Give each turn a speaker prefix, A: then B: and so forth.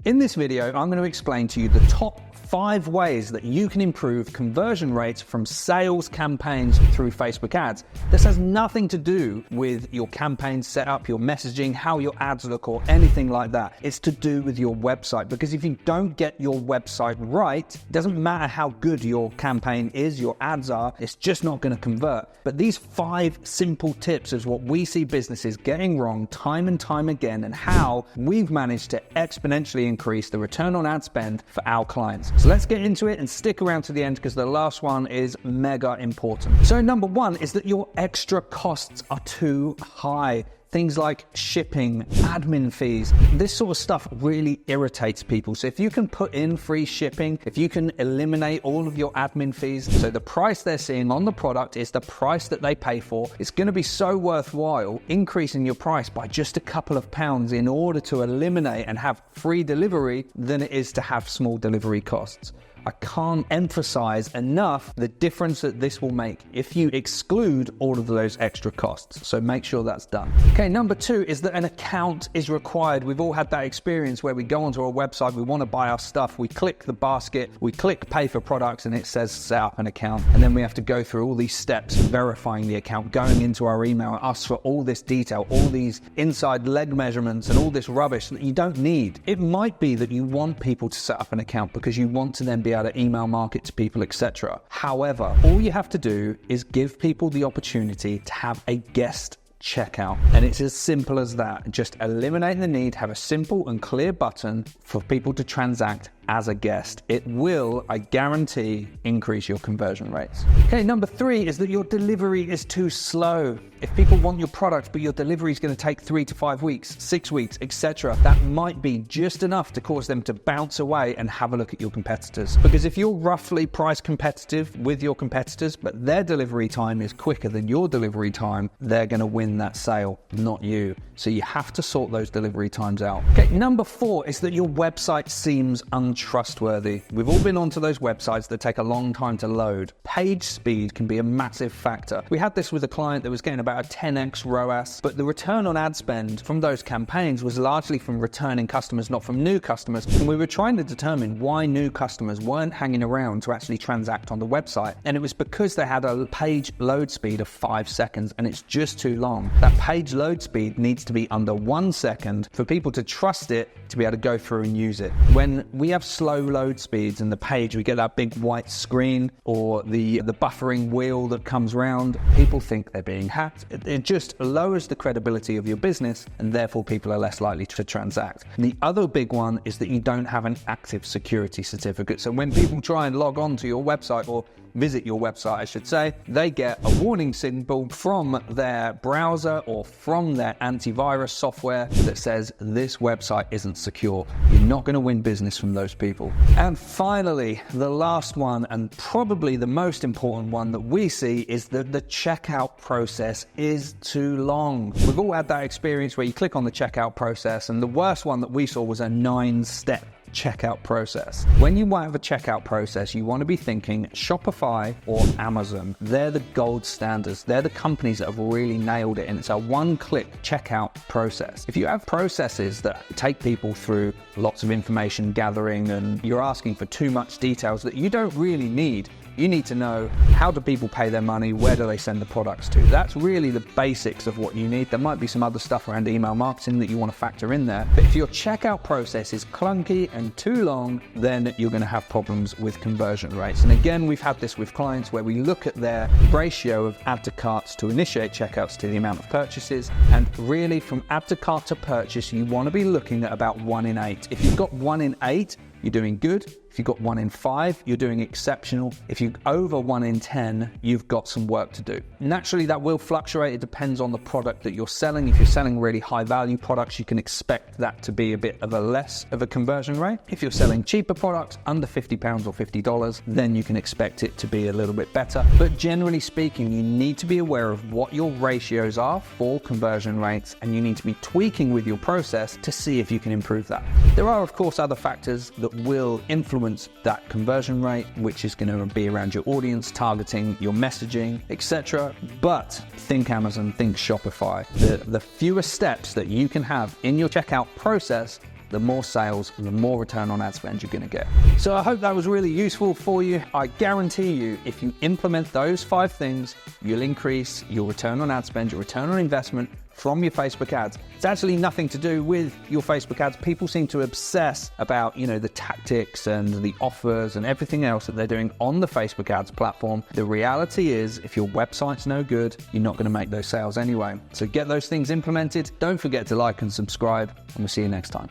A: In this video, I'm going to explain to you the top 5 ways that you can improve conversion rates from sales campaigns through Facebook ads. This has nothing to do with your campaign setup, your messaging, how your ads look, or anything like that. It's to do with your website, because if you don't get your website right, it doesn't matter how good your campaign is, your ads are, it's just not going to convert. But these 5 simple tips is what we see businesses getting wrong time and time again, and how we've managed to exponentially increase the return on ad spend for our clients. So let's get into it and stick around to the end, because the last one is mega important. So number 1 is that your extra costs are too high. Things like shipping, admin fees, this sort of stuff really irritates people. So if you can put in free shipping, if you can eliminate all of your admin fees, so the price they're seeing on the product is the price that they pay for, it's going to be so worthwhile increasing your price by just a couple of pounds in order to eliminate and have free delivery than it is to have small delivery costs. I can't emphasize enough the difference that this will make if you exclude all of those extra costs. So make sure that's done. Okay, number 2 is that an account is required. We've all had that experience where we go onto our website, we want to buy our stuff, we click the basket, we click pay for products, and it says set up an account. And then we have to go through all these steps, verifying the account, going into our email, ask for all this detail, all these inside leg measurements and all this rubbish that you don't need. It might be that you want people to set up an account because you want to then be able to email market to people, etc. However, all you have to do is give people the opportunity to have a guest checkout, and it's as simple as that. Just eliminate the need, have a simple and clear button for people to transact as a guest. It will, I guarantee, increase your conversion rates. Okay, number 3 is that your delivery is too slow. If people want your product, but your delivery is going to take 3 to 5 weeks, 6 weeks, etc., that might be just enough to cause them to bounce away and have a look at your competitors. Because if you're roughly price competitive with your competitors, but their delivery time is quicker than your delivery time, they're going to win that sale, not you. So you have to sort those delivery times out. Okay, number 4 is that your website seems untrustworthy. We've all been onto those websites that take a long time to load. Page speed can be a massive factor. We had this with a client that was getting about a 10x ROAS, but the return on ad spend from those campaigns was largely from returning customers, not from new customers. And we were trying to determine why new customers weren't hanging around to actually transact on the website. And it was because they had a page load speed of 5 seconds, and it's just too long. That page load speed needs to be under 1 second for people to trust it to be able to go through and use it. When we have slow load speeds in the page, we get that big white screen or the buffering wheel that comes round, people think they're being hacked. It just lowers the credibility of your business, and therefore people are less likely to transact. And the other big one is that you don't have an active security certificate. So when people try and log on to your website, or visit your website, I should say, they get a warning symbol from their browser or from their antivirus software that says this website isn't secure. You're not going to win business from those people. And finally, the last one, and probably the most important one that we see, is that the checkout process is too long. We've all had that experience where you click on the checkout process, and the worst one that we saw was a 9-step checkout process. When you have a checkout process, you want to be thinking Shopify or Amazon. They're the gold standards. They're the companies that have really nailed it, and it's a one-click checkout process. If you have processes that take people through lots of information gathering, and you're asking for too much details that you don't really need, you need to know, how do people pay their money? Where do they send the products to? That's really the basics of what you need. There might be some other stuff around email marketing that you want to factor in there. But if your checkout process is clunky and too long, then you're going to have problems with conversion rates. And again, we've had this with clients where we look at their ratio of add to carts to initiate checkouts to the amount of purchases. And really, from add to cart to purchase, you want to be looking at about 1 in 8. If you've got 1 in 8, you're doing good. If you've got 1 in 5, you're doing exceptional. If you're over 1 in 10, you've got some work to do. Naturally, that will fluctuate. It depends on the product that you're selling. If you're selling really high value products, you can expect that to be a bit of a less of a conversion rate. If you're selling cheaper products, under £50 or $50, then you can expect it to be a little bit better. But generally speaking, you need to be aware of what your ratios are for conversion rates, and you need to be tweaking with your process to see if you can improve that. There are, of course, other factors that will influence that conversion rate, which is going to be around your audience, targeting, your messaging, etc. But think Amazon, think Shopify. The fewer steps that you can have in your checkout process, the more sales, the more return on ad spend you're going to get. So I hope that was really useful for you. I guarantee you, if you implement those 5 things, you'll increase your return on ad spend, your return on investment from your Facebook ads. It's actually nothing to do with your Facebook ads. People seem to obsess about, the tactics and the offers and everything else that they're doing on the Facebook ads platform. The reality is, if your website's no good, you're not going to make those sales anyway. So get those things implemented. Don't forget to like and subscribe, and we'll see you next time.